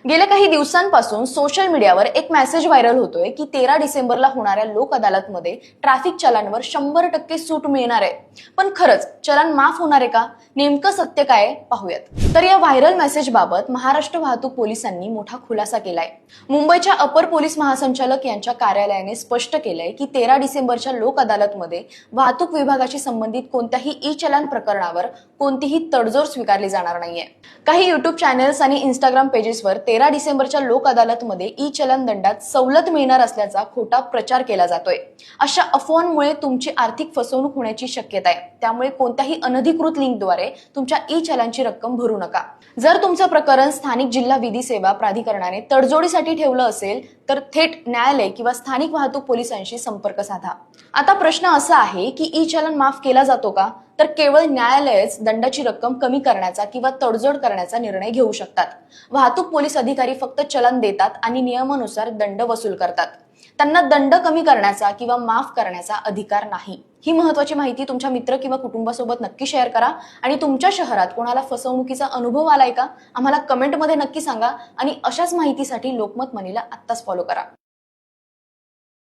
गेल्या काही दिवसांपासून सोशल मीडियावर एक मेसेज व्हायरल होतोय की 13 डिसेंबरला होणाऱ्या लोक अदालतमध्ये ट्रॅफिक चलांवर 100% सूट मिळणार आहे. पण खरंच चलन माफ होणार आहे का? नेमकं सत्य काय आहे पाहूयात. तर या व्हायरल मेसेज बाबत महाराष्ट्र वाहतूक पोलिसांनी मोठा खुलासा केलाय. मुंबईच्या अपर पोलीस महासंचालक यांच्या कार्यालयाने स्पष्ट केलंय की 13 डिसेंबरच्या लोक अदालतमध्ये वाहतूक विभागाशी संबंधित कोणत्याही ई चलन प्रकरणावर कोणतीही तडजोड स्वीकारली जाणार नाहीये. काही युट्यूब चॅनेल्स आणि इंस्टाग्राम पेजेसवर 13 डिसेंबरच्या लोक अदालतमध्ये ई चलन दंडात सवलत मिळणार असल्याचा खोटा प्रचार केला जातोय. अशा अफवांमुळे तुमची आर्थिक फसवणूक होण्याची शक्यता आहे. त्यामुळे कोणत्याही अनधिकृत लिंकद्वारे तुमच्या ई चलांची रक्कम भरू नका. जर तुमचं प्रकरण स्थानिक जिल्हा विधी सेवा प्राधिकरणाने तडजोडीसाठी ठेवलं असेल तर थेट न्यायालय किंवा स्थानिक वाहतूक पोलिसांशी संपर्क साधा. आता प्रश्न असा आहे की ई चलन माफ केला जातो का? तर केवळ न्यायालयच दंडाची रक्कम कमी करण्याचा किंवा तडजोड करण्याचा निर्णय घेऊ शकतात. वाहतूक पोलीस अधिकारी फक्त चलन देतात आणि नियमानुसार दंड वसूल करतात. त्यांना दंड कमी करण्याचा किंवा माफ करण्याचा अधिकार नाही. ही महत्त्वाची माहिती तुमच्या मित्र किंवा कुटुंबासोबत नक्की शेअर करा. आणि तुमच्या शहरात कोणाला फसवणुकीचा अनुभव आलाय का? आम्हाला कमेंटमध्ये नक्की सांगा. आणि अशाच माहितीसाठी लोकमत मनीला आत्ताच फॉलो करा.